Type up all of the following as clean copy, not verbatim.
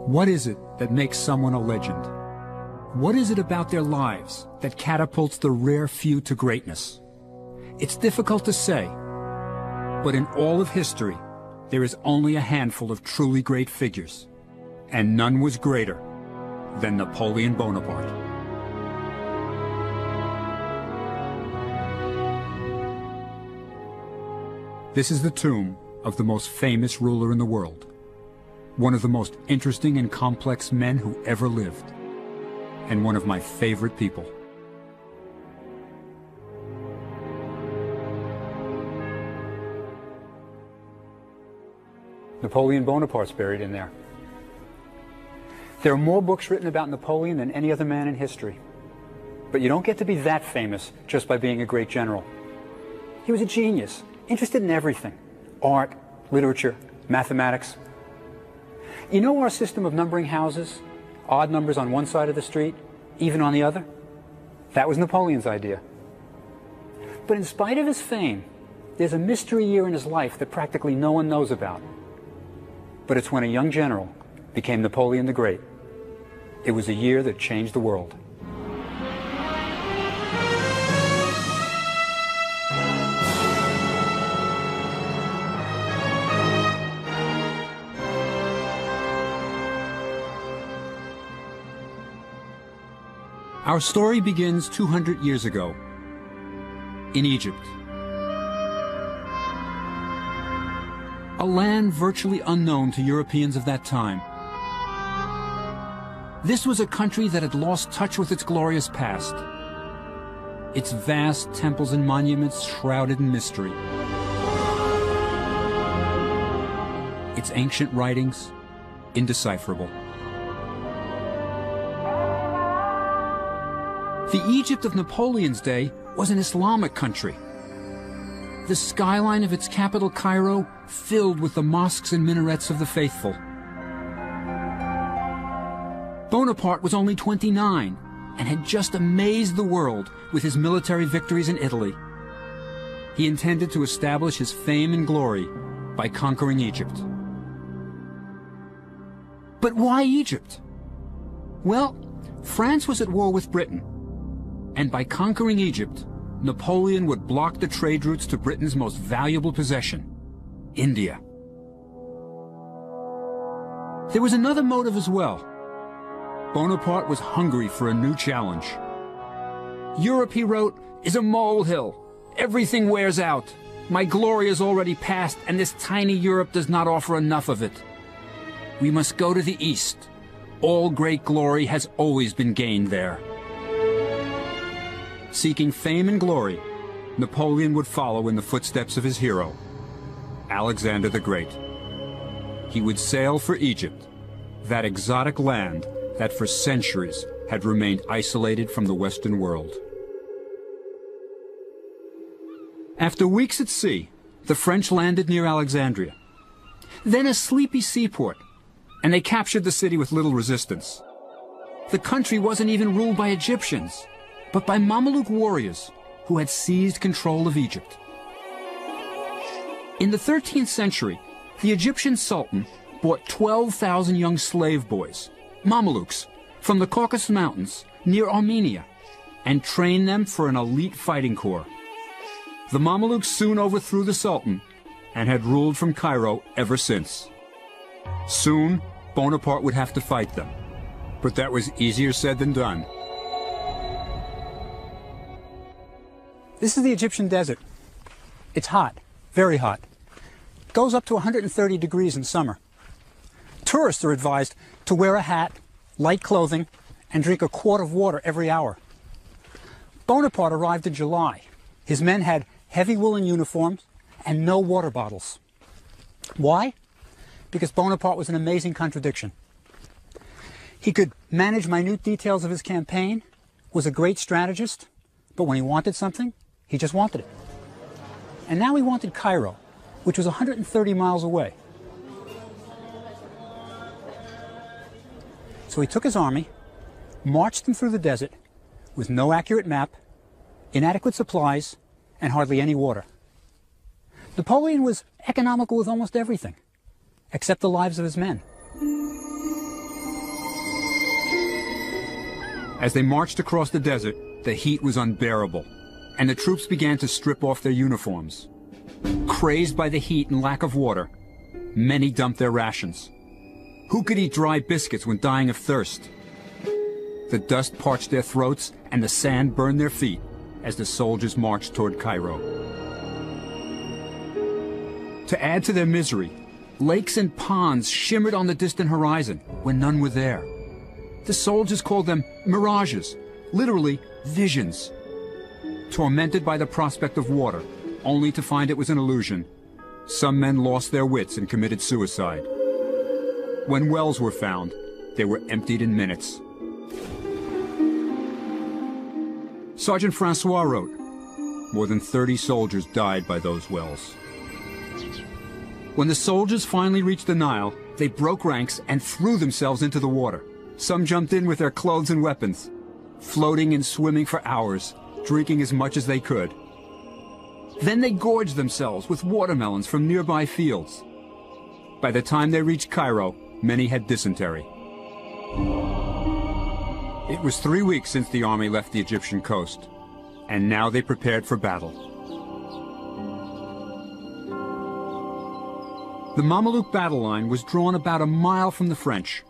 What is it that makes someone a legend? What is it about their lives that catapults the rare few to greatness? It's difficult to say, but in all of history, there is only a handful of truly great figures, and none was greater than Napoleon Bonaparte. This is the tomb of the most famous ruler in the world, one of the most interesting and complex men who ever lived, and one of my favorite people. Napoleon Bonaparte's buried in there. There are more books written about Napoleon than any other man in history. But you don't get to be that famous just by being a great general. He was a genius, interested in everything: art, literature, mathematics. You know our system of numbering houses? Odd numbers on one side of the street, even on the other? That was Napoleon's idea. But in spite of his fame, there's a mystery year in his life that practically no one knows about. But it's when a young general became Napoleon the Great. It was a year that changed the world. Our story begins 200 years ago, in Egypt. A land virtually unknown to Europeans of that time. This was a country that had lost touch with its glorious past. Its vast temples and monuments shrouded in mystery. Its ancient writings indecipherable. The Egypt of Napoleon's day was an Islamic country. The skyline of its capital, Cairo, filled with the mosques and minarets of the faithful. Bonaparte was only 29 and had just amazed the world with his military victories in Italy. He intended to establish his fame and glory by conquering Egypt. But why Egypt? Well, France was at war with Britain, and by conquering Egypt, Napoleon would block the trade routes to Britain's most valuable possession, India. There was another motive as well. Bonaparte was hungry for a new challenge. Europe, he wrote, is a molehill. Everything wears out. My glory is already past, and this tiny Europe does not offer enough of it. We must go to the east. All great glory has always been gained there. Seeking fame and glory, Napoleon would follow in the footsteps of his hero, Alexander the Great. He would sail for Egypt, that exotic land that for centuries had remained isolated from the Western world. After weeks at sea, the French landed near Alexandria, then a sleepy seaport, and they captured the city with little resistance. The country wasn't even ruled by Egyptians, but by Mameluke warriors who had seized control of Egypt. In the 13th century, the Egyptian Sultan bought 12,000 young slave boys, Mamelukes, from the Caucasus Mountains near Armenia, and trained them for an elite fighting corps. The Mamelukes soon overthrew the Sultan and had ruled from Cairo ever since. Soon, Bonaparte would have to fight them, but that was easier said than done. This is the Egyptian desert. It's hot, very hot. It goes up to 130 degrees in summer. Tourists are advised to wear a hat, light clothing, and drink a quart of water every hour. Bonaparte arrived in July. His men had heavy woolen uniforms and no water bottles. Why? Because Bonaparte was an amazing contradiction. He could manage minute details of his campaign, was a great strategist, but when he wanted something, he just wanted it. And now he wanted Cairo, which was 130 miles away. So he took his army, marched them through the desert with no accurate map, inadequate supplies, and hardly any water. Napoleon was economical with almost everything, except the lives of his men. As they marched across the desert, the heat was unbearable, and the troops began to strip off their uniforms. Crazed by the heat and lack of water, many dumped their rations. Who could eat dry biscuits when dying of thirst? The dust parched their throats and the sand burned their feet as the soldiers marched toward Cairo. To add to their misery, lakes and ponds shimmered on the distant horizon when none were there. The soldiers called them mirages, literally visions. Tormented by the prospect of water, only to find it was an illusion, some men lost their wits and committed suicide. When wells were found, they were emptied in minutes. Sergeant Francois wrote, "More than 30 soldiers died by those wells." When the soldiers finally reached the Nile, they broke ranks and threw themselves into the water. Some jumped in with their clothes and weapons, floating and swimming for hours, drinking as much as they could. Then they gorged themselves with watermelons from nearby fields. By the time they reached Cairo, many had dysentery. It was 3 weeks since the army left the Egyptian coast, and now they prepared for battle. The Mameluke battle line was drawn about a mile from the French.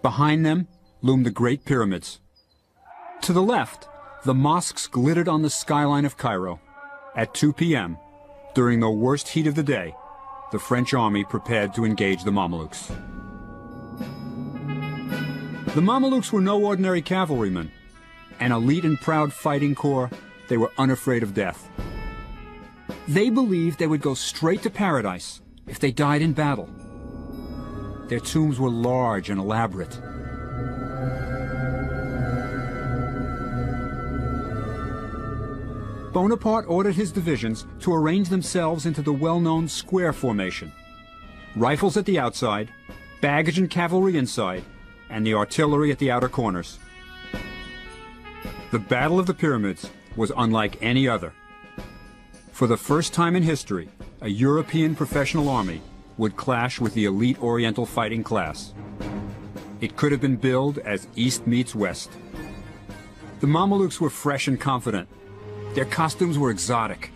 Behind them loomed the Great Pyramids. To the left, the mosques glittered on the skyline of Cairo. At 2 p.m., during the worst heat of the day, the French army prepared to engage the Mamelukes. The Mamelukes were no ordinary cavalrymen. An elite and proud fighting corps, they were unafraid of death. They believed they would go straight to paradise if they died in battle. Their tombs were large and elaborate. Bonaparte ordered his divisions to arrange themselves into the well-known square formation. Rifles at the outside, baggage and cavalry inside, and the artillery at the outer corners. The Battle of the Pyramids was unlike any other. For the first time in history, a European professional army would clash with the elite Oriental fighting class. It could have been billed as East meets West. The Mamelukes were fresh and confident. Their costumes were exotic,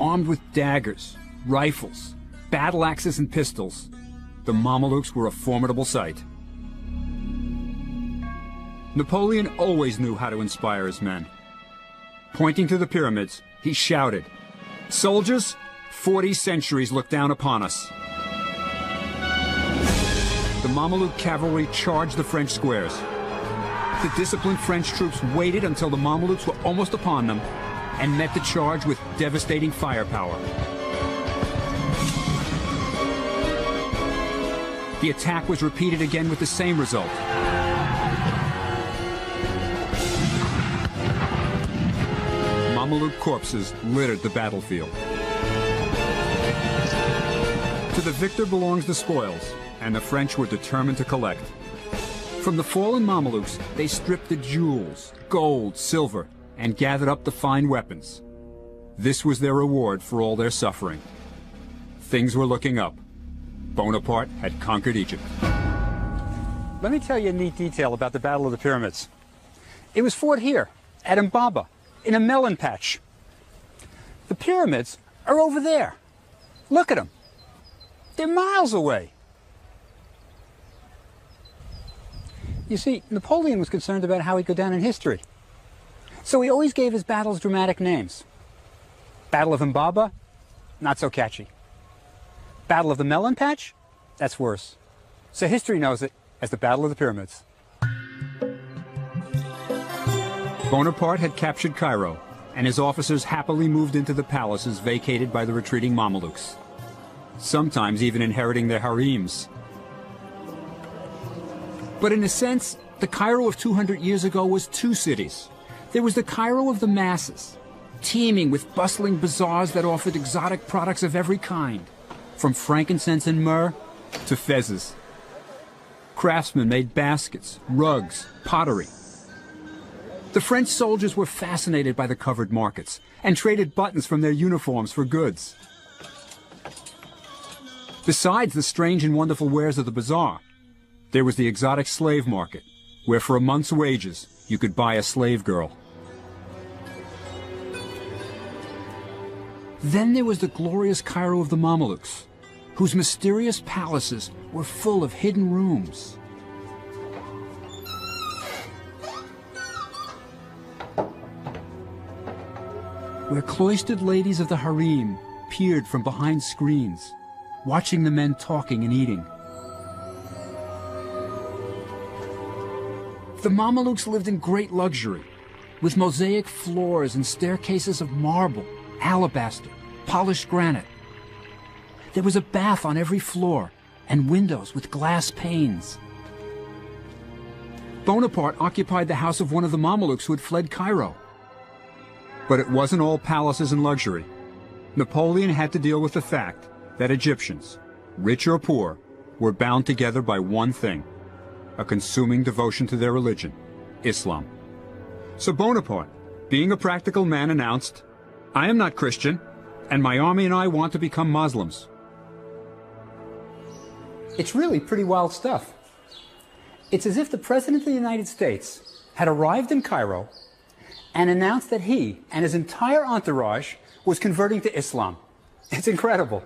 armed with daggers, rifles, battle axes and pistols. The Mamelukes were a formidable sight. Napoleon always knew how to inspire his men. Pointing to the pyramids, he shouted, "Soldiers, 40 centuries look down upon us." The Mameluke cavalry charged the French squares. The disciplined French troops waited until the Mamelukes were almost upon them and met the charge with devastating firepower. The attack was repeated again with the same result. Mameluke corpses littered the battlefield. To the victor belongs the spoils, and the French were determined to collect. From the fallen Mamelukes, they stripped the jewels, gold, silver, and gathered up the fine weapons. This was their reward for all their suffering. Things were looking up. Bonaparte had conquered Egypt. Let me tell you a neat detail about the Battle of the Pyramids. It was fought here, at Mbaba, in a melon patch. The pyramids are over there. Look at them. They're miles away. You see, Napoleon was concerned about how he'd go down in history. So he always gave his battles dramatic names. Battle of Mbaba, not so catchy. Battle of the Melon Patch, that's worse. So history knows it as the Battle of the Pyramids. Bonaparte had captured Cairo, and his officers happily moved into the palaces vacated by the retreating Mamelukes, sometimes even inheriting their harems. But in a sense, the Cairo of 200 years ago was two cities. There was the Cairo of the masses, teeming with bustling bazaars that offered exotic products of every kind, from frankincense and myrrh to fezzes. Craftsmen made baskets, rugs, pottery. The French soldiers were fascinated by the covered markets and traded buttons from their uniforms for goods. Besides the strange and wonderful wares of the bazaar, there was the exotic slave market, where for a month's wages, you could buy a slave girl. Then there was the glorious Cairo of the Mamelukes, whose mysterious palaces were full of hidden rooms. Where cloistered ladies of the harem peered from behind screens, watching the men talking and eating. The Mamelukes lived in great luxury, with mosaic floors and staircases of marble, alabaster, polished granite. There was a bath on every floor, and windows with glass panes. Bonaparte occupied the house of one of the Mamelukes who had fled Cairo. But it wasn't all palaces and luxury. Napoleon had to deal with the fact that Egyptians, rich or poor, were bound together by one thing: a consuming devotion to their religion, Islam. So Bonaparte, being a practical man, announced, "I am not Christian, and my army and I want to become Muslims." It's really pretty wild stuff. It's as if the President of the United States had arrived in Cairo and announced that he and his entire entourage was converting to Islam. It's incredible.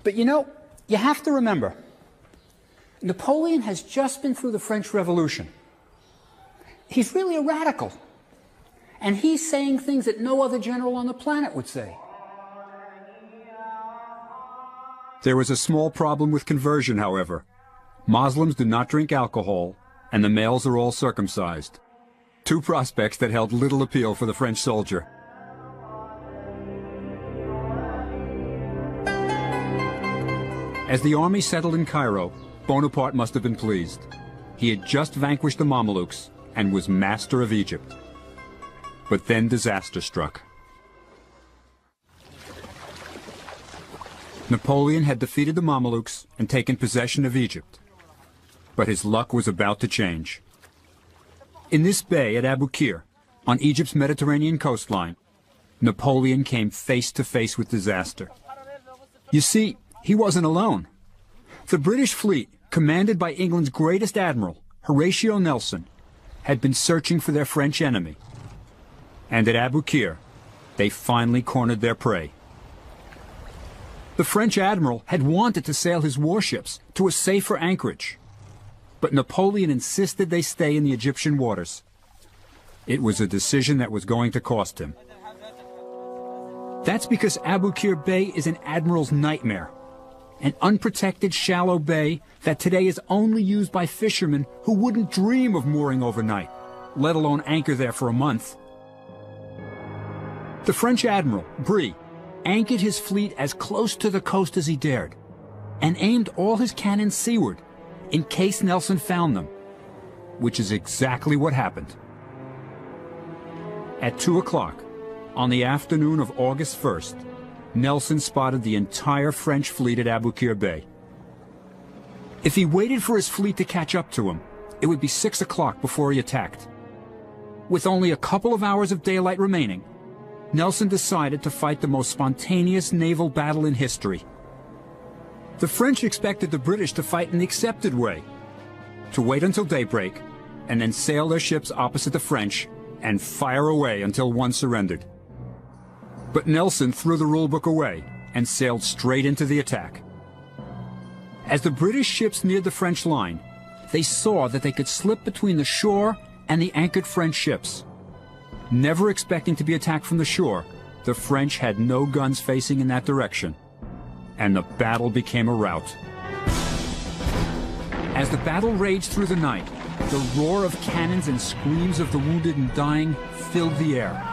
But you know, you have to remember, Napoleon has just been through the French Revolution. He's really a radical. And he's saying things that no other general on the planet would say. There was a small problem with conversion, however. Muslims do not drink alcohol, and the males are all circumcised. Two prospects that held little appeal for the French soldier. As the army settled in Cairo, Bonaparte must have been pleased. He had just vanquished the Mamelukes and was master of Egypt. But then disaster struck. Napoleon had defeated the Mamelukes and taken possession of Egypt. But his luck was about to change. In this bay at Abu Qir, on Egypt's Mediterranean coastline, Napoleon came face to face with disaster. You see, he wasn't alone. The British fleet, commanded by England's greatest admiral, Horatio Nelson, had been searching for their French enemy. And at Abu Qir, they finally cornered their prey. The French admiral had wanted to sail his warships to a safer anchorage, but Napoleon insisted they stay in the Egyptian waters. It was a decision that was going to cost him. That's because Abu Qir Bay is an admiral's nightmare, an unprotected shallow bay that today is only used by fishermen who wouldn't dream of mooring overnight, let alone anchor there for a month. The French admiral, Brie, anchored his fleet as close to the coast as he dared, and aimed all his cannons seaward in case Nelson found them, which is exactly what happened. At 2 o'clock, on the afternoon of August 1st, Nelson spotted the entire French fleet at Abu Qir Bay. If he waited for his fleet to catch up to him, it would be 6 o'clock before he attacked. With only a couple of hours of daylight remaining, Nelson decided to fight the most spontaneous naval battle in history. The French expected the British to fight in the accepted way, to wait until daybreak, and then sail their ships opposite the French and fire away until one surrendered. But Nelson threw the rulebook away and sailed straight into the attack. As the British ships neared the French line, they saw that they could slip between the shore and the anchored French ships. Never expecting to be attacked from the shore, the French had no guns facing in that direction, and the battle became a rout. As the battle raged through the night, the roar of cannons and screams of the wounded and dying filled the air.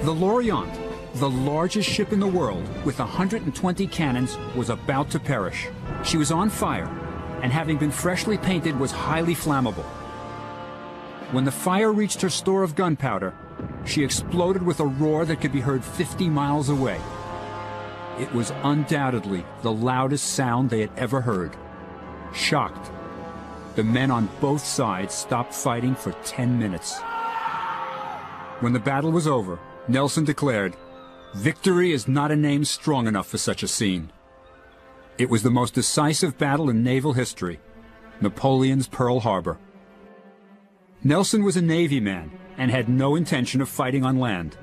The L'Orient, the largest ship in the world with 120 cannons, was about to perish. She was on fire, and having been freshly painted, was highly flammable. When the fire reached her store of gunpowder, she exploded with a roar that could be heard 50 miles away. It was undoubtedly the loudest sound they had ever heard. Shocked, the men on both sides stopped fighting for 10 minutes. When the battle was over, Nelson declared, "Victory is not a name strong enough for such a scene." It was the most decisive battle in naval history, Napoleon's Pearl Harbor. Nelson was a Navy man and had no intention of fighting on land.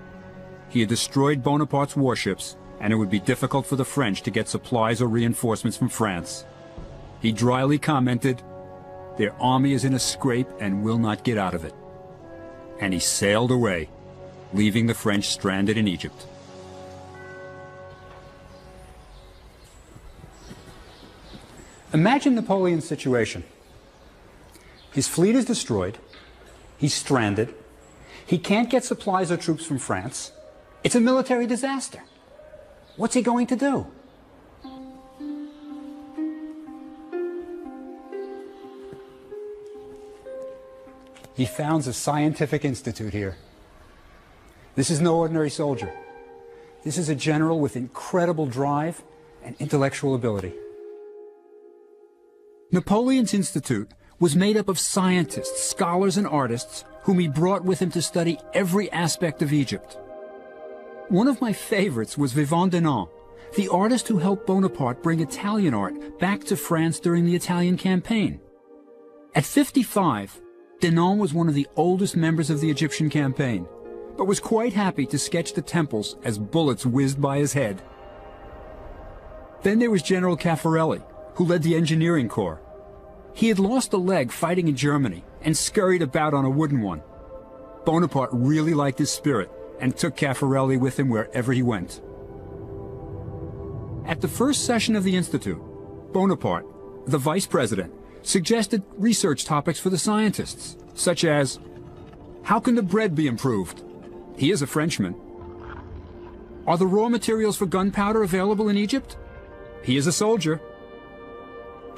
He had destroyed Bonaparte's warships, and it would be difficult for the French to get supplies or reinforcements from France. He dryly commented, "Their army is in a scrape and will not get out of it." And he sailed away, leaving the French stranded in Egypt. Imagine Napoleon's situation. His fleet is destroyed. He's stranded. He can't get supplies or troops from France. It's a military disaster. What's he going to do? He founds a scientific institute here. This is no ordinary soldier. This is a general with incredible drive and intellectual ability. Napoleon's institute was made up of scientists, scholars, and artists whom he brought with him to study every aspect of Egypt. One of my favorites was Vivant Denon, the artist who helped Bonaparte bring Italian art back to France during the Italian campaign. At 55, Denon was one of the oldest members of the Egyptian campaign, but was quite happy to sketch the temples as bullets whizzed by his head. Then there was General Caffarelli, who led the engineering corps. He had lost a leg fighting in Germany and scurried about on a wooden one. Bonaparte really liked his spirit and took Caffarelli with him wherever he went. At the first session of the Institute, Bonaparte, the vice president, suggested research topics for the scientists, such as, how can the bread be improved? He is a Frenchman. Are the raw materials for gunpowder available in Egypt? He is a soldier.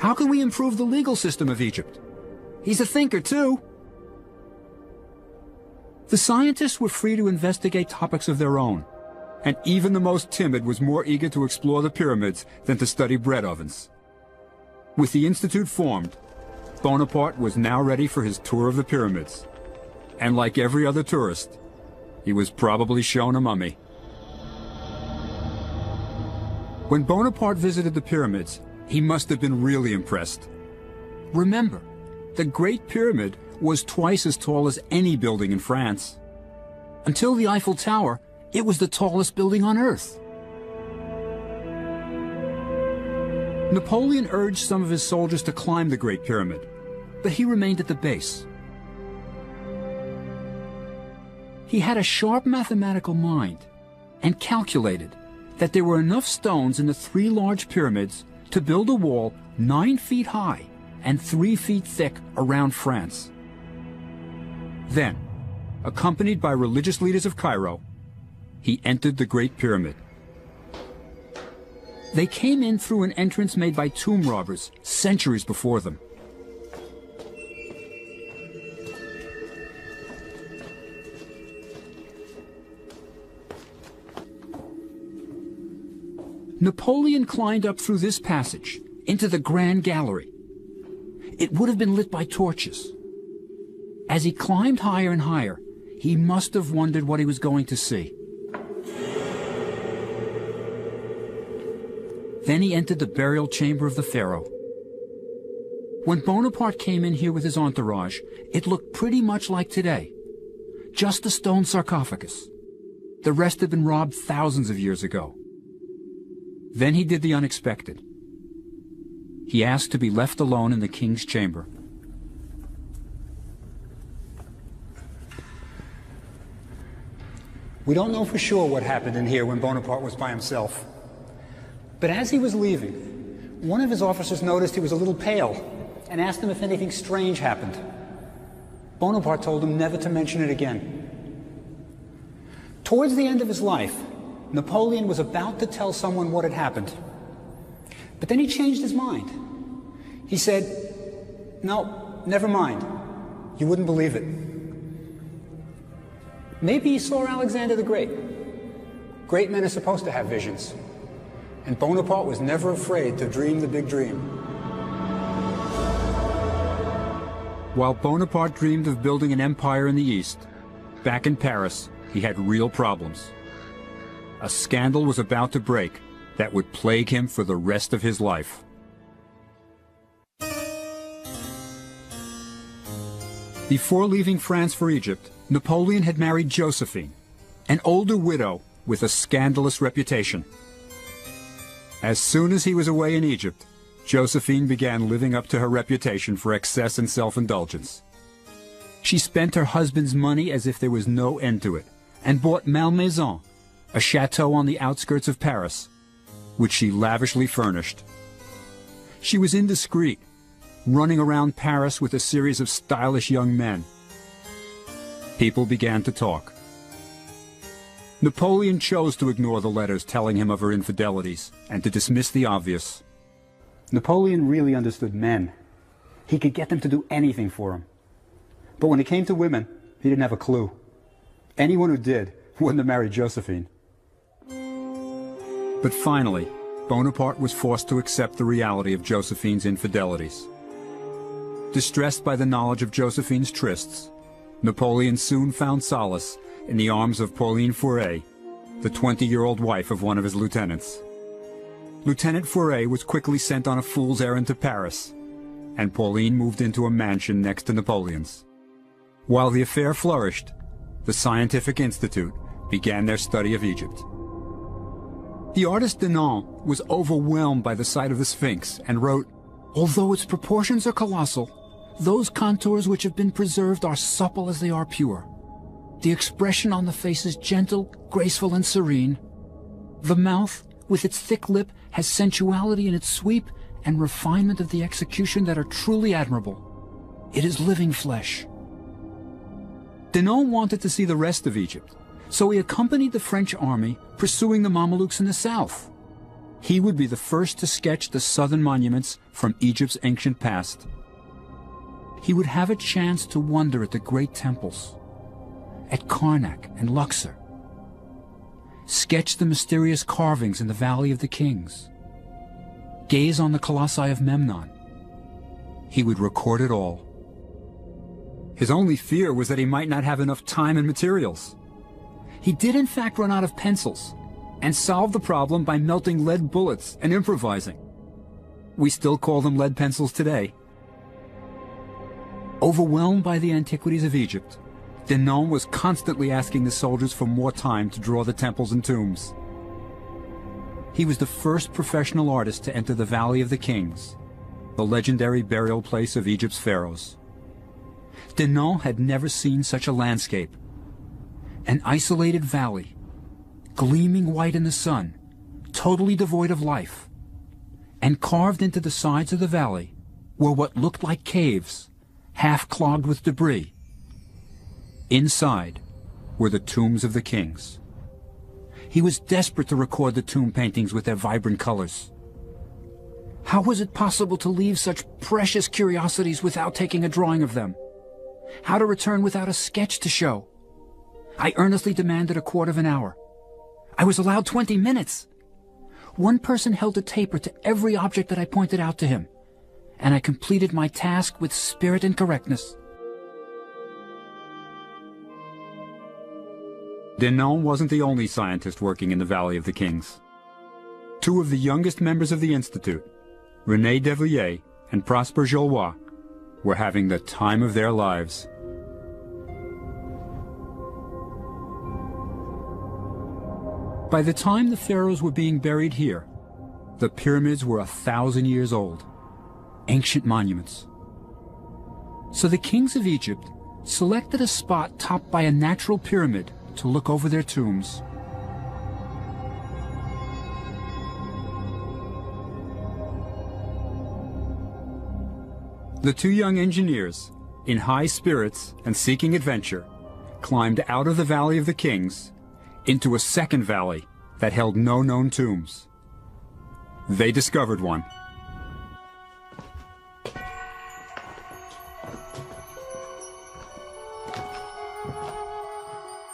How can we improve the legal system of Egypt? He's a thinker, too. The scientists were free to investigate topics of their own, and even the most timid was more eager to explore the pyramids than to study bread ovens. With the institute formed, Bonaparte was now ready for his tour of the pyramids. And like every other tourist, he was probably shown a mummy. When Bonaparte visited the pyramids, he must have been really impressed. Remember, the Great Pyramid was twice as tall as any building in France. Until the Eiffel Tower, it was the tallest building on Earth. Napoleon urged some of his soldiers to climb the Great Pyramid, but he remained at the base. He had a sharp mathematical mind and calculated that there were enough stones in the three large pyramids to build a wall 9 feet high and 3 feet thick around France. Then, accompanied by religious leaders of Cairo, he entered the Great Pyramid. They came in through an entrance made by tomb robbers centuries before them. Napoleon climbed up through this passage into the Grand Gallery. It would have been lit by torches. As he climbed higher and higher, he must have wondered what he was going to see. Then he entered the burial chamber of the pharaoh. When Bonaparte came in here with his entourage, it looked pretty much like today. Just a stone sarcophagus. The rest had been robbed thousands of years ago. Then he did the unexpected. He asked to be left alone in the king's chamber. We don't know for sure what happened in here when Bonaparte was by himself. But as he was leaving, one of his officers noticed he was a little pale and asked him if anything strange happened. Bonaparte told him never to mention it again. Towards the end of his life, Napoleon was about to tell someone what had happened. But then he changed his mind. He said, "No, never mind. You wouldn't believe it." Maybe he saw Alexander the Great. Great men are supposed to have visions. And Bonaparte was never afraid to dream the big dream. While Bonaparte dreamed of building an empire in the East, back in Paris, he had real problems. A scandal was about to break that would plague him for the rest of his life. Before leaving France for Egypt, Napoleon had married Josephine, an older widow with a scandalous reputation. As soon as he was away in Egypt, Josephine began living up to her reputation for excess and self-indulgence. She spent her husband's money as if there was no end to it, and bought Malmaison, a chateau on the outskirts of Paris, which she lavishly furnished. She was indiscreet, running around Paris with a series of stylish young men. People began to talk. Napoleon chose to ignore the letters telling him of her infidelities and to dismiss the obvious. Napoleon really understood men. He could get them to do anything for him. But when it came to women, he didn't have a clue. Anyone who did wouldn't have married Josephine. But finally, Bonaparte was forced to accept the reality of Josephine's infidelities. Distressed by the knowledge of Josephine's trysts, Napoleon soon found solace in the arms of Pauline Faure, the 20-year-old wife of one of his lieutenants. Lieutenant Faure was quickly sent on a fool's errand to Paris, and Pauline moved into a mansion next to Napoleon's. While the affair flourished, the Scientific Institute began their study of Egypt. The artist Denon was overwhelmed by the sight of the Sphinx and wrote, "Although its proportions are colossal, those contours which have been preserved are supple as they are pure. The expression on the face is gentle, graceful, and serene. The mouth, with its thick lip, has sensuality in its sweep and refinement of the execution that are truly admirable. It is living flesh." Denon wanted to see the rest of Egypt, so he accompanied the French army pursuing the Mamelukes in the south. He would be the first to sketch the southern monuments from Egypt's ancient past. He would have a chance to wonder at the great temples, at Karnak and Luxor, sketch the mysterious carvings in the Valley of the Kings, gaze on the colossi of Memnon. He would record it all. His only fear was that he might not have enough time and materials. He did in fact run out of pencils, and solved the problem by melting lead bullets and improvising. We still call them lead pencils today. Overwhelmed by the antiquities of Egypt, Denon was constantly asking the soldiers for more time to draw the temples and tombs. He was the first professional artist to enter the Valley of the Kings, the legendary burial place of Egypt's pharaohs. Denon had never seen such a landscape. An isolated valley, gleaming white in the sun, totally devoid of life. And carved into the sides of the valley were what looked like caves, half clogged with debris. Inside were the tombs of the kings. He was desperate to record the tomb paintings with their vibrant colors. How was it possible to leave such precious curiosities without taking a drawing of them? How to return without a sketch to show? I earnestly demanded a quarter of an hour. I was allowed 20 minutes. One person held a taper to every object that I pointed out to him, and I completed my task with spirit and correctness. Denon wasn't the only scientist working in the Valley of the Kings. Two of the youngest members of the Institute, René Devilliers and Prosper Jollois, were having the time of their lives. By the time the pharaohs were being buried here, the pyramids were 1,000 years old, ancient monuments. So the kings of Egypt selected a spot topped by a natural pyramid to look over their tombs. The two young engineers, in high spirits and seeking adventure, climbed out of the Valley of the Kings into a second valley that held no known tombs. They discovered one.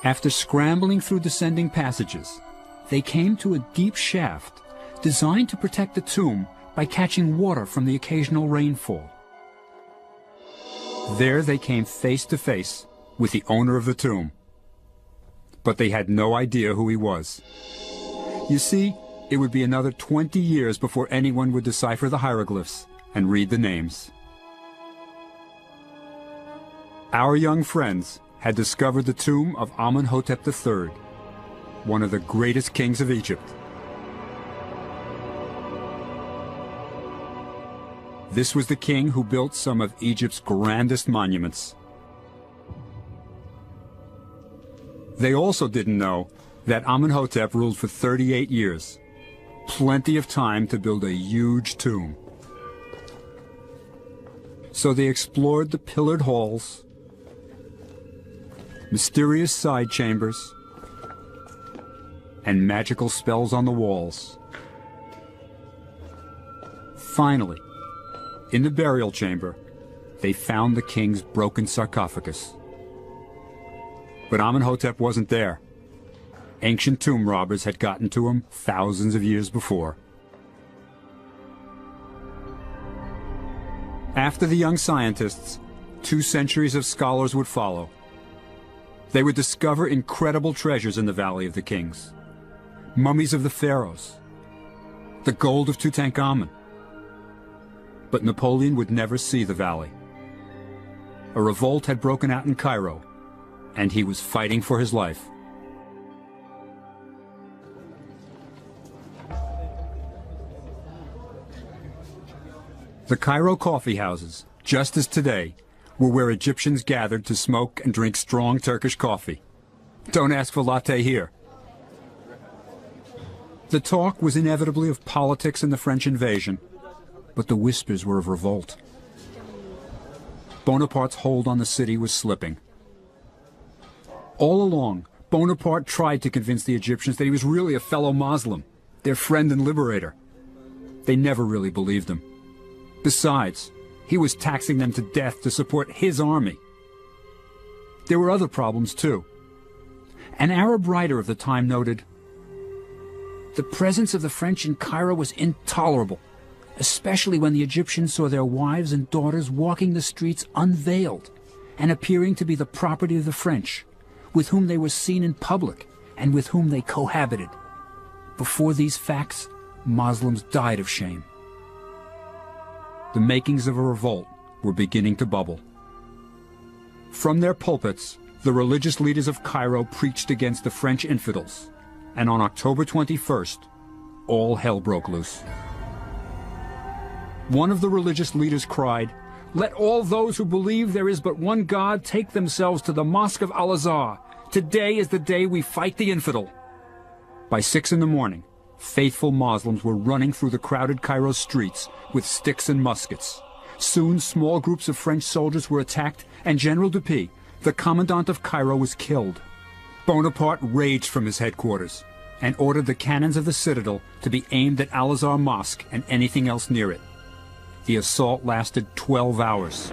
After scrambling through descending passages, they came to a deep shaft designed to protect the tomb by catching water from the occasional rainfall. There they came face to face with the owner of the tomb. But they had no idea who he was. You see, it would be another 20 years before anyone would decipher the hieroglyphs and read the names. Our young friends had discovered the tomb of Amenhotep III, one of the greatest kings of Egypt. This was the king who built some of Egypt's grandest monuments. They also didn't know that Amenhotep ruled for 38 years, plenty of time to build a huge tomb. So they explored the pillared halls, mysterious side chambers, and magical spells on the walls. Finally, in the burial chamber, they found the king's broken sarcophagus. But Amenhotep wasn't there. Ancient tomb robbers had gotten to him thousands of years before. After the young scientists, 2 centuries of scholars would follow. They would discover incredible treasures in the Valley of the Kings. Mummies of the pharaohs, the gold of Tutankhamun. But Napoleon would never see the valley. A revolt had broken out in Cairo, and he was fighting for his life. The Cairo coffee houses, just as today, were where Egyptians gathered to smoke and drink strong Turkish coffee. Don't ask for latte here. The talk was inevitably of politics and the French invasion, but the whispers were of revolt. Bonaparte's hold on the city was slipping. All along, Bonaparte tried to convince the Egyptians that he was really a fellow Muslim, their friend and liberator. They never really believed him. Besides, he was taxing them to death to support his army. There were other problems, too. An Arab writer of the time noted, "The presence of the French in Cairo was intolerable, especially when the Egyptians saw their wives and daughters walking the streets unveiled and appearing to be the property of the French, with whom they were seen in public and with whom they cohabited. Before these facts, Muslims died of shame." The makings of a revolt were beginning to bubble. From their pulpits, the religious leaders of Cairo preached against the French infidels, and on October 21st, all hell broke loose. One of the religious leaders cried, "Let all those who believe there is but one God take themselves to the Mosque of Al-Azhar. Today is the day we fight the infidel." By 6 in the morning, faithful Muslims were running through the crowded Cairo streets with sticks and muskets. Soon, small groups of French soldiers were attacked, and General Dupuy, the commandant of Cairo, was killed. Bonaparte raged from his headquarters and ordered the cannons of the citadel to be aimed at Al-Azhar Mosque and anything else near it. The assault lasted 12 hours.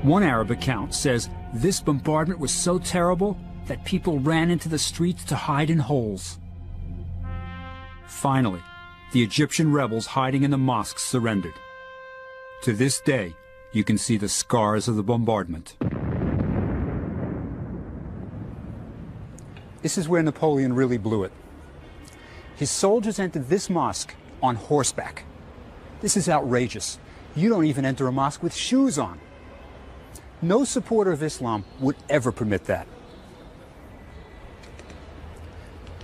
One Arab account says this bombardment was so terrible that people ran into the streets to hide in holes. Finally, the Egyptian rebels hiding in the mosques surrendered. To this day, you can see the scars of the bombardment. This is where Napoleon really blew it. His soldiers entered this mosque on horseback. This is outrageous. You don't even enter a mosque with shoes on. No supporter of Islam would ever permit that.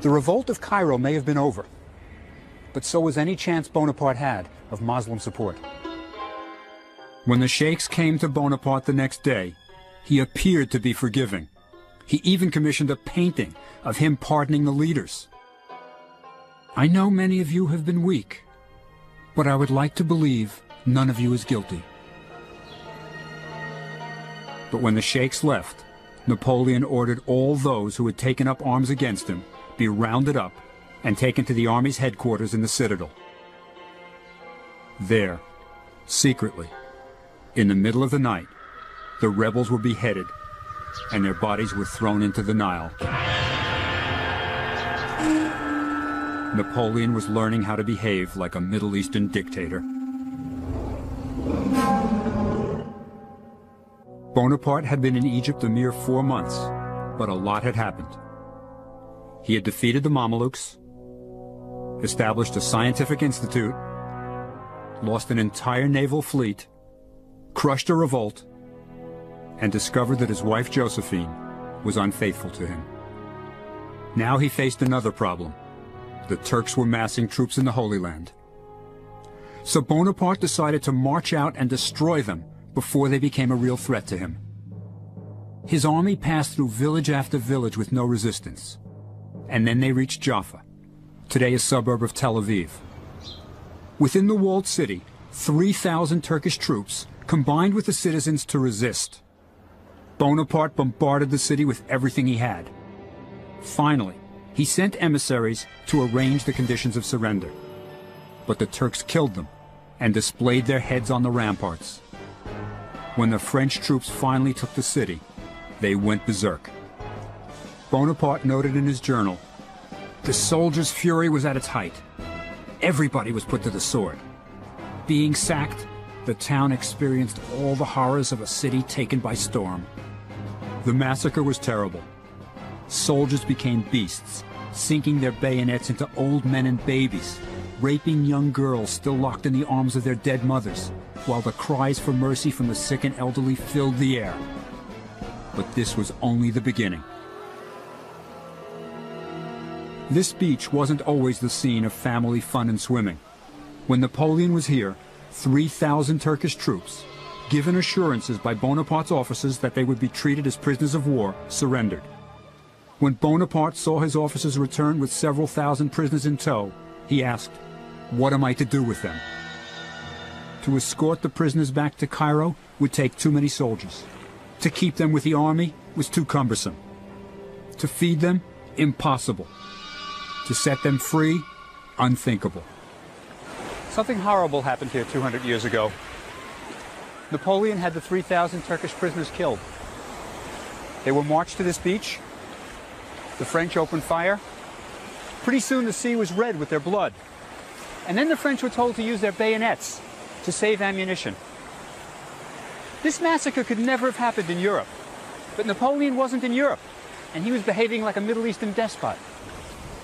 The revolt of Cairo may have been over, but so was any chance Bonaparte had of Muslim support. When the sheikhs came to Bonaparte the next day, he appeared to be forgiving. He even commissioned a painting of him pardoning the leaders. "I know many of you have been weak, but I would like to believe none of you is guilty." But when the sheikhs left, Napoleon ordered all those who had taken up arms against him be rounded up and taken to the army's headquarters in the citadel. There, secretly, in the middle of the night, the rebels were beheaded and their bodies were thrown into the Nile. Napoleon was learning how to behave like a Middle Eastern dictator. Bonaparte had been in Egypt a mere 4 months, but a lot had happened. He had defeated the Mamelukes, established a scientific institute, lost an entire naval fleet, crushed a revolt, and discovered that his wife Josephine was unfaithful to him. Now he faced another problem. The Turks were massing troops in the Holy Land. So Bonaparte decided to march out and destroy them before they became a real threat to him. His army passed through village after village with no resistance, and then they reached Jaffa, today a suburb of Tel Aviv. Within the walled city, 3,000 Turkish troops combined with the citizens to resist. Bonaparte bombarded the city with everything he had. Finally, he sent emissaries to arrange the conditions of surrender. But the Turks killed them and displayed their heads on the ramparts. When the French troops finally took the city, they went berserk. Bonaparte noted in his journal, "The soldiers' fury was at its height. Everybody was put to the sword. Being sacked, the town experienced all the horrors of a city taken by storm. The massacre was terrible. Soldiers became beasts, sinking their bayonets into old men and babies, raping young girls still locked in the arms of their dead mothers, while the cries for mercy from the sick and elderly filled the air. But this was only the beginning." This beach wasn't always the scene of family fun and swimming. When Napoleon was here, 3,000 Turkish troops, given assurances by Bonaparte's officers that they would be treated as prisoners of war, surrendered. When Bonaparte saw his officers return with several thousand prisoners in tow, he asked, "What am I to do with them?" To escort the prisoners back to Cairo would take too many soldiers. To keep them with the army was too cumbersome. To feed them, impossible. To set them free, unthinkable. Something horrible happened here 200 years ago. Napoleon had the 3,000 Turkish prisoners killed. They were marched to this beach. The French opened fire. Pretty soon the sea was red with their blood. And then the French were told to use their bayonets to save ammunition. This massacre could never have happened in Europe. But Napoleon wasn't in Europe, and he was behaving like a Middle Eastern despot.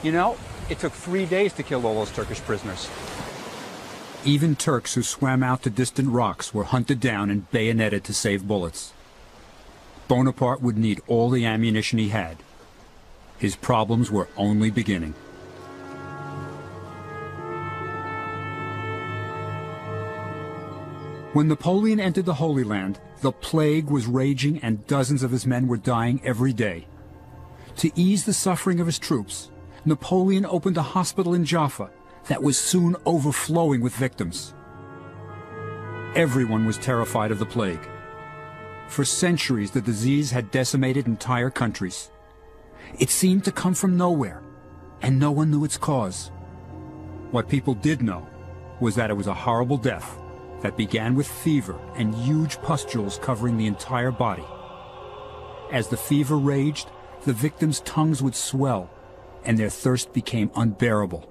You know, it took 3 days to kill all those Turkish prisoners. Even Turks who swam out to distant rocks were hunted down and bayoneted to save bullets. Bonaparte would need all the ammunition he had. His problems were only beginning. When Napoleon entered the Holy Land, the plague was raging and dozens of his men were dying every day. To ease the suffering of his troops, Napoleon opened a hospital in Jaffa that was soon overflowing with victims. Everyone was terrified of the plague. For centuries, the disease had decimated entire countries. It seemed to come from nowhere, and no one knew its cause. What people did know was that it was a horrible death that began with fever and huge pustules covering the entire body. As the fever raged, the victims' tongues would swell, and their thirst became unbearable.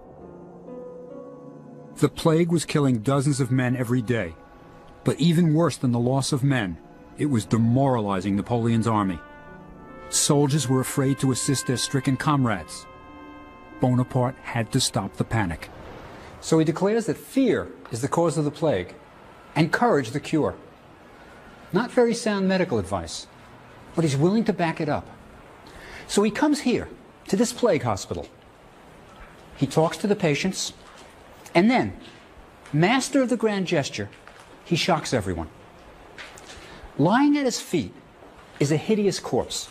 The plague was killing dozens of men every day, but even worse than the loss of men, it was demoralizing Napoleon's army. Soldiers were afraid to assist their stricken comrades. Bonaparte had to stop the panic. So he declares that fear is the cause of the plague, and courage the cure. Not very sound medical advice, but he's willing to back it up. So he comes here, to this plague hospital. He talks to the patients, and then, master of the grand gesture, he shocks everyone. Lying at his feet is a hideous corpse.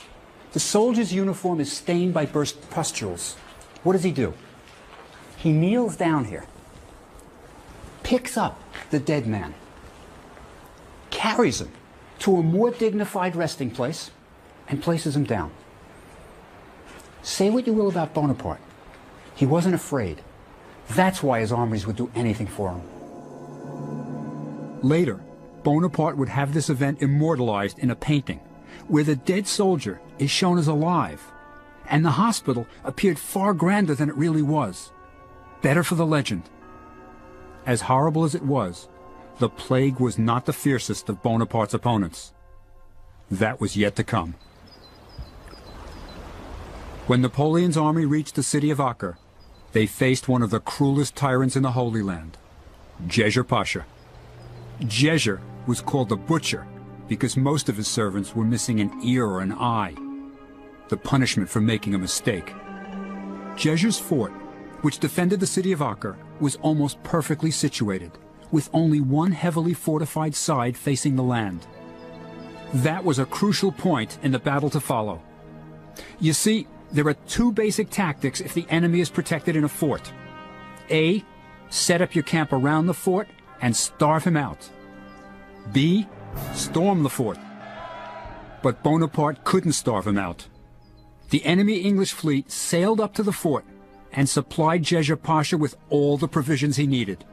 The soldier's uniform is stained by burst pustules. What does he do? He kneels down here, picks up the dead man, carries him to a more dignified resting place, and places him down. Say what you will about Bonaparte. He wasn't afraid. That's why his armies would do anything for him. Later, Bonaparte would have this event immortalized in a painting, where the dead soldier is shown as alive, and the hospital appeared far grander than it really was. better for the legend. As horrible as it was, the plague was not the fiercest of Bonaparte's opponents. That was yet to come. When Napoleon's army reached the city of Acre, they faced one of the cruelest tyrants in the Holy Land, Djejer Pasha. Djejer was called the Butcher because most of his servants were missing an ear or an eye, the punishment for making a mistake. Djejer's fort, which defended the city of Acre, was almost perfectly situated, with only one heavily fortified side facing the land. That was a crucial point in the battle to follow. You see, there are two basic tactics if the enemy is protected in a fort. A, set up your camp around the fort and starve him out. B, storm the fort. But Bonaparte couldn't starve him out. The enemy English fleet sailed up to the fort and supplied Djejer Pasha with all the provisions he needed.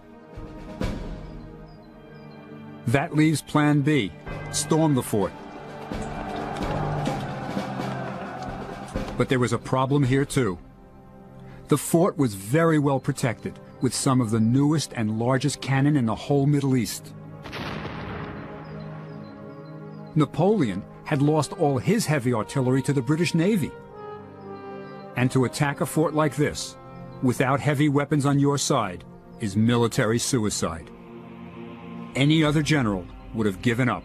That leaves Plan B, storm the fort. But there was a problem here too. The fort was very well protected, with some of the newest and largest cannon in the whole Middle East. Napoleon had lost all his heavy artillery to the British Navy. And to attack a fort like this, without heavy weapons on your side, is military suicide. Any other general would have given up.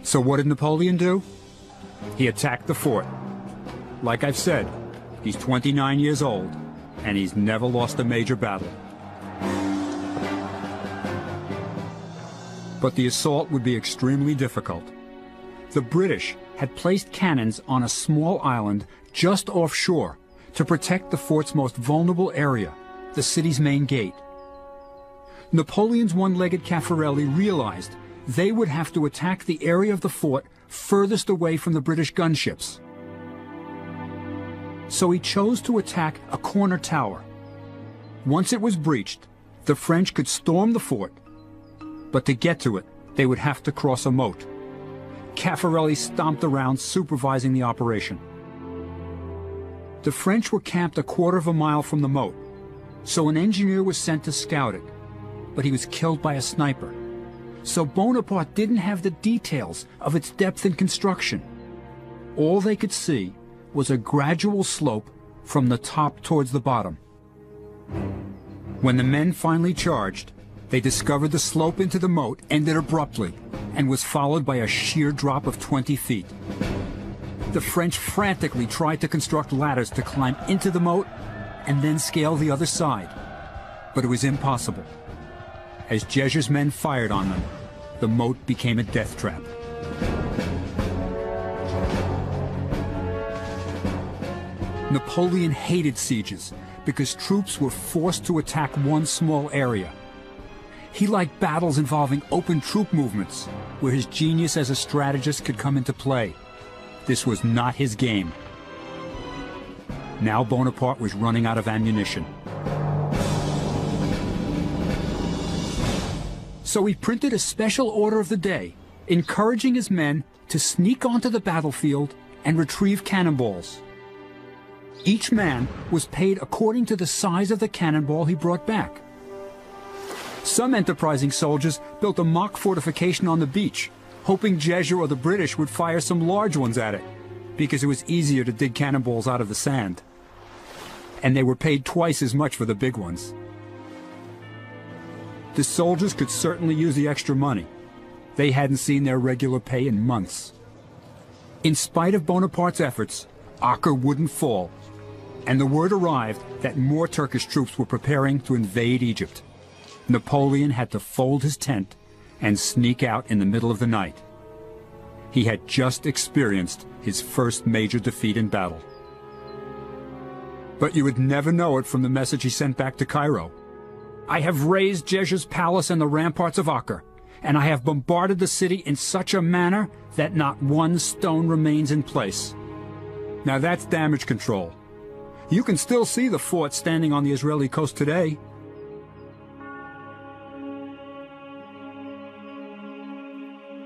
So what did Napoleon do? He attacked the fort. Like I've said, he's 29 years old, and he's never lost a major battle. But the assault would be extremely difficult. The British had placed cannons on a small island just offshore to protect the fort's most vulnerable area, the city's main gate. Napoleon's one-legged Caffarelli realized they would have to attack the area of the fort furthest away from the British gunships. So he chose to attack a corner tower. Once it was breached, the French could storm the fort, but to get to it, they would have to cross a moat. Caffarelli stomped around supervising the operation. The French were camped a quarter of a mile from the moat, so an engineer was sent to scout it, but he was killed by a sniper. So Bonaparte didn't have the details of its depth and construction. All they could see was a gradual slope from the top towards the bottom. When the men finally charged, they discovered the slope into the moat ended abruptly and was followed by a sheer drop of 20 feet. The French frantically tried to construct ladders to climb into the moat and then scale the other side, but it was impossible. As Djejer's men fired on them, the moat became a death trap. Napoleon hated sieges because troops were forced to attack one small area. He liked battles involving open troop movements, where his genius as a strategist could come into play. This was not his game. Now Bonaparte was running out of ammunition. So he printed a special order of the day, encouraging his men to sneak onto the battlefield and retrieve cannonballs. Each man was paid according to the size of the cannonball he brought back. Some enterprising soldiers built a mock fortification on the beach, hoping Djejer or the British would fire some large ones at it, because it was easier to dig cannonballs out of the sand. And they were paid twice as much for the big ones. The soldiers could certainly use the extra money. They hadn't seen their regular pay in months. In spite of Bonaparte's efforts, Acre wouldn't fall, and the word arrived that more Turkish troops were preparing to invade Egypt. Napoleon had to fold his tent and sneak out in the middle of the night. He had just experienced his first major defeat in battle. But you would never know it from the message he sent back to Cairo. I have razed Djejer's palace and the ramparts of Acre, and I have bombarded the city in such a manner that not one stone remains in place. Now that's damage control. You can still see the fort standing on the Israeli coast today.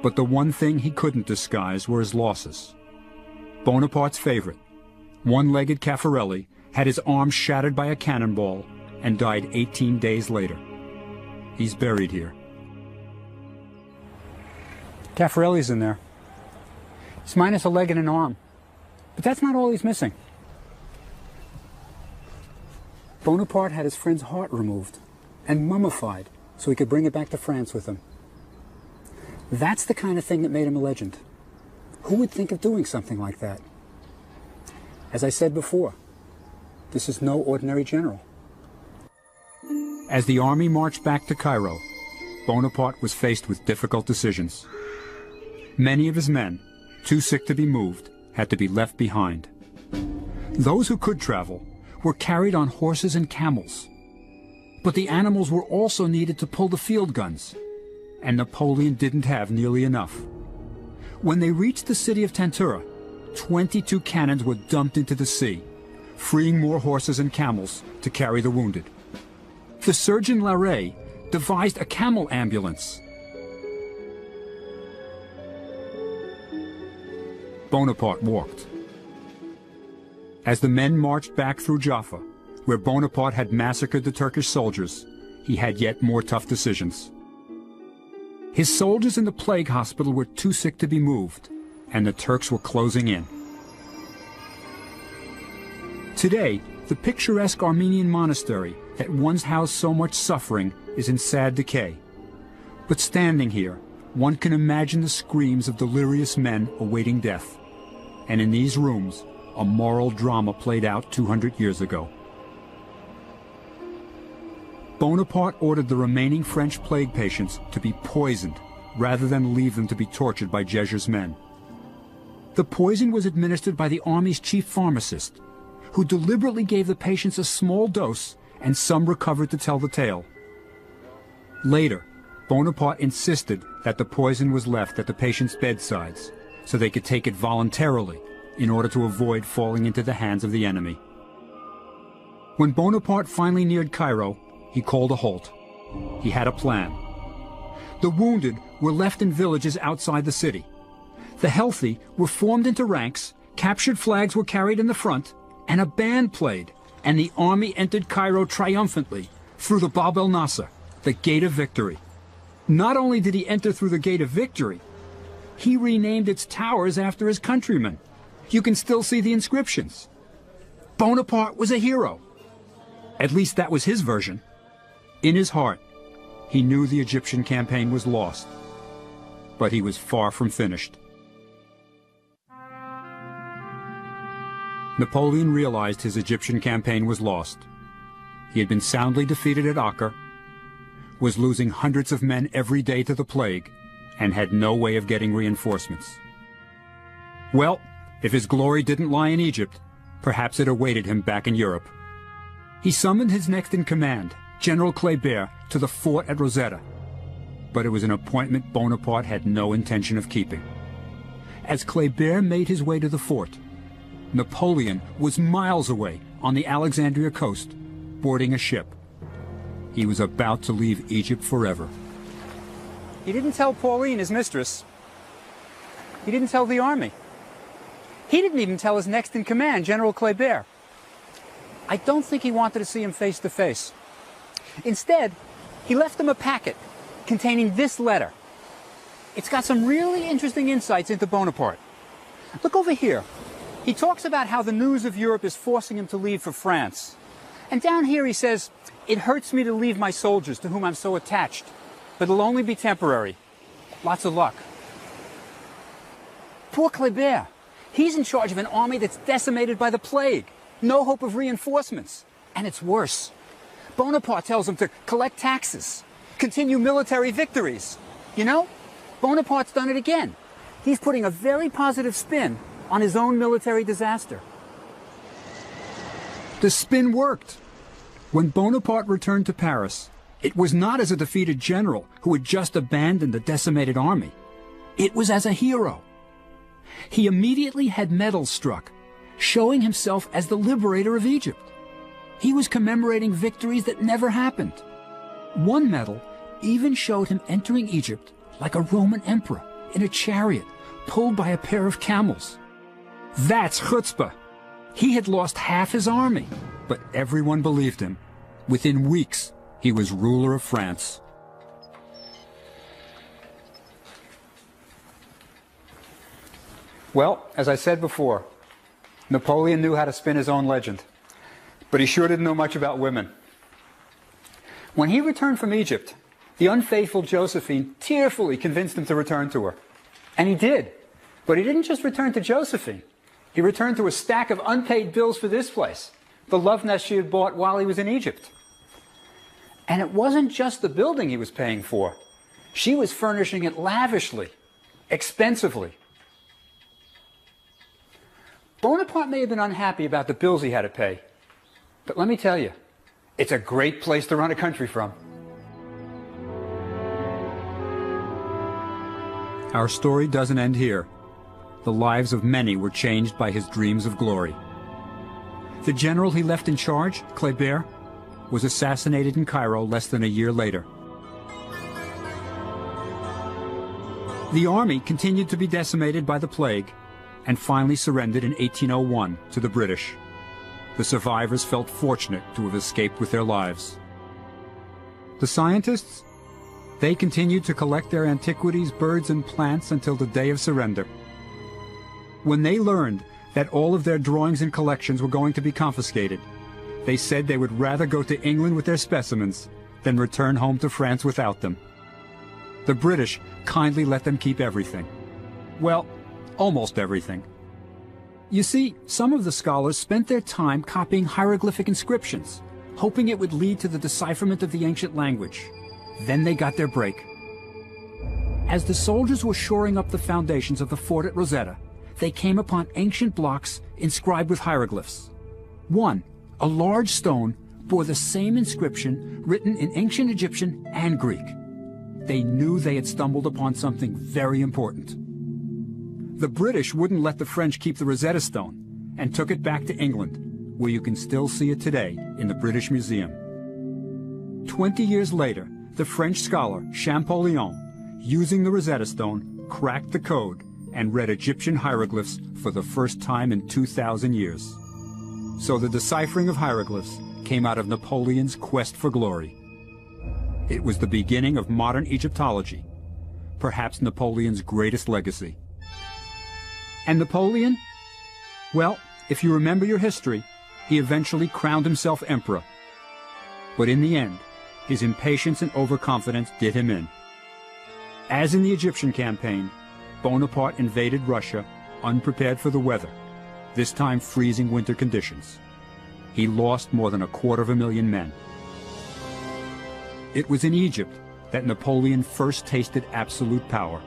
But the one thing he couldn't disguise were his losses. Bonaparte's favorite, one-legged Caffarelli, had his arm shattered by a cannonball and died 18 days later. He's buried here. Caffarelli's in there. He's minus a leg and an arm. But that's not all he's missing. Bonaparte had his friend's heart removed and mummified so he could bring it back to France with him. That's the kind of thing that made him a legend. Who would think of doing something like that? As I said before, this is no ordinary general. As the army marched back to Cairo, Bonaparte was faced with difficult decisions. Many of his men, too sick to be moved, had to be left behind. Those who could travel were carried on horses and camels. But the animals were also needed to pull the field guns, and Napoleon didn't have nearly enough. When they reached the city of Tentura, 22 cannons were dumped into the sea, freeing more horses and camels to carry the wounded. The surgeon Larrey devised a camel ambulance. Bonaparte walked. As the men marched back through Jaffa, where Bonaparte had massacred the Turkish soldiers, he had yet more tough decisions. His soldiers in the plague hospital were too sick to be moved, and the Turks were closing in. Today, the picturesque Armenian monastery that once housed so much suffering is in sad decay. But standing here, one can imagine the screams of delirious men awaiting death. And in these rooms, a moral drama played out 200 years ago. Bonaparte ordered the remaining French plague patients to be poisoned rather than leave them to be tortured by Jeger's men. The poison was administered by the army's chief pharmacist, who deliberately gave the patients a small dose, and some recovered to tell the tale. Later, Bonaparte insisted that the poison was left at the patients' bedsides so they could take it voluntarily in order to avoid falling into the hands of the enemy. When Bonaparte finally neared Cairo, he called a halt. He had a plan. The wounded were left in villages outside the city. The healthy were formed into ranks, captured flags were carried in the front, and a band played, and the army entered Cairo triumphantly through the Bab el Nasser, the Gate of Victory. Not only did he enter through the Gate of Victory, he renamed its towers after his countrymen. You can still see the inscriptions. Bonaparte was a hero. At least that was his version. In his heart, he knew the Egyptian campaign was lost, but he was far from finished. Napoleon realized his Egyptian campaign was lost. He had been soundly defeated at Acre, was losing hundreds of men every day to the plague, and had no way of getting reinforcements. Well, if his glory didn't lie in Egypt, perhaps it awaited him back in Europe. He summoned his next-in-command, General Kléber, to the fort at Rosetta. But it was an appointment Bonaparte had no intention of keeping. As Kléber made his way to the fort, Napoleon was miles away on the Alexandria coast, boarding a ship. He was about to leave Egypt forever. He didn't tell Pauline, his mistress. He didn't tell the army. He didn't even tell his next-in-command, General Kléber. I don't think he wanted to see him face to face. Instead, he left him a packet containing this letter. It's got some really interesting insights into Bonaparte. Look over here. He talks about how the news of Europe is forcing him to leave for France. And down here he says, "It hurts me to leave my soldiers to whom I'm so attached, but it'll only be temporary. Lots of luck." Poor Kléber. He's in charge of an army that's decimated by the plague. No hope of reinforcements. And it's worse. Bonaparte tells him to collect taxes, continue military victories. You know, Bonaparte's done it again. He's putting a very positive spin on his own military disaster. The spin worked. When Bonaparte returned to Paris, it was not as a defeated general who had just abandoned the decimated army. It was as a hero. He immediately had medals struck, showing himself as the liberator of Egypt. He was commemorating victories that never happened. One medal even showed him entering Egypt like a Roman emperor in a chariot pulled by a pair of camels. That's chutzpah. He had lost half his army, but everyone believed him Within weeks, he was ruler of France. Well, as I said before, Napoleon knew how to spin his own legend, but he sure didn't know much about women. When he returned from Egypt, the unfaithful Josephine tearfully convinced him to return to her. And he did. But he didn't just return to Josephine. He returned to a stack of unpaid bills for this place, the love nest she had bought while he was in Egypt. And it wasn't just the building he was paying for. She was furnishing it lavishly, expensively. Bonaparte may have been unhappy about the bills he had to pay, but let me tell you, it's a great place to run a country from. Our story doesn't end here. The lives of many were changed by his dreams of glory. The general he left in charge, Kléber, was assassinated in Cairo less than a year later. The army continued to be decimated by the plague and finally surrendered in 1801 to the British. The survivors felt fortunate to have escaped with their lives. The scientists? They continued to collect their antiquities, birds, and plants until the day of surrender. When they learned that all of their drawings and collections were going to be confiscated, they said they would rather go to England with their specimens than return home to France without them. The British kindly let them keep everything. Well, almost everything. You see, some of the scholars spent their time copying hieroglyphic inscriptions, hoping it would lead to the decipherment of the ancient language. Then they got their break. As the soldiers were shoring up the foundations of the fort at Rosetta, they came upon ancient blocks inscribed with hieroglyphs. One, a large stone, bore the same inscription written in ancient Egyptian and Greek. They knew they had stumbled upon something very important. The British wouldn't let the French keep the Rosetta Stone and took it back to England, where you can still see it today in the British Museum. 20 years later, the French scholar Champollion, using the Rosetta Stone, cracked the code and read Egyptian hieroglyphs for the first time in 2,000 years. So the deciphering of hieroglyphs came out of Napoleon's quest for glory. It was the beginning of modern Egyptology, perhaps Napoleon's greatest legacy. And Napoleon? Well, if you remember your history, he eventually crowned himself emperor. But in the end, his impatience and overconfidence did him in. As in the Egyptian campaign, Bonaparte invaded Russia unprepared for the weather, this time freezing winter conditions. He lost more than 250,000 men. It was in Egypt that Napoleon first tasted absolute power.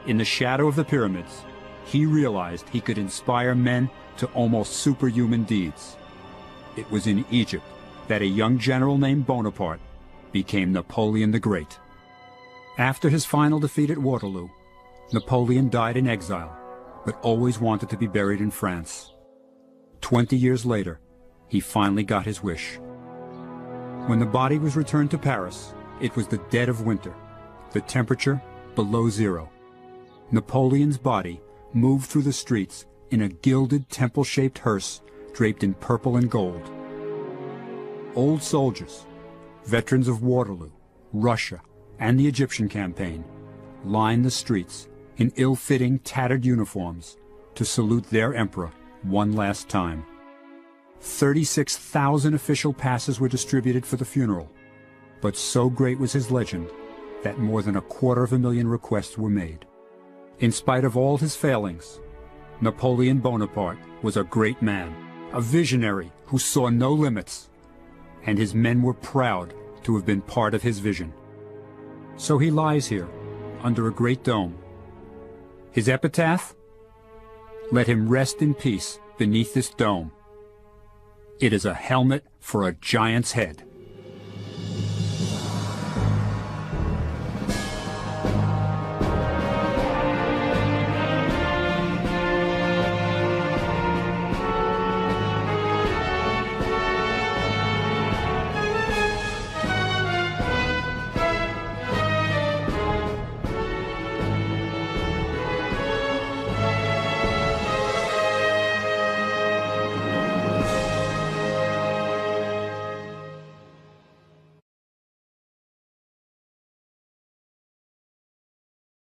In the shadow of the pyramids, he realized he could inspire men to almost superhuman deeds. It was in Egypt that a young general named Bonaparte became Napoleon the Great. After his final defeat at Waterloo, Napoleon died in exile, but always wanted to be buried in France. 20 years later, he finally got his wish. When the body was returned to Paris, it was the dead of winter, the temperature below zero. Napoleon's body moved through the streets in a gilded temple-shaped hearse draped in purple and gold. Old soldiers, veterans of Waterloo, Russia, and the Egyptian campaign, lined the streets in ill-fitting, tattered uniforms to salute their emperor one last time. 36,000 official passes were distributed for the funeral, but so great was his legend that more than 250,000 requests were made. In spite of all his failings, Napoleon Bonaparte was a great man, a visionary who saw no limits, and his men were proud to have been part of his vision. So he lies here, under a great dome. His epitaph? Let him rest in peace beneath this dome. It is a helmet for a giant's head.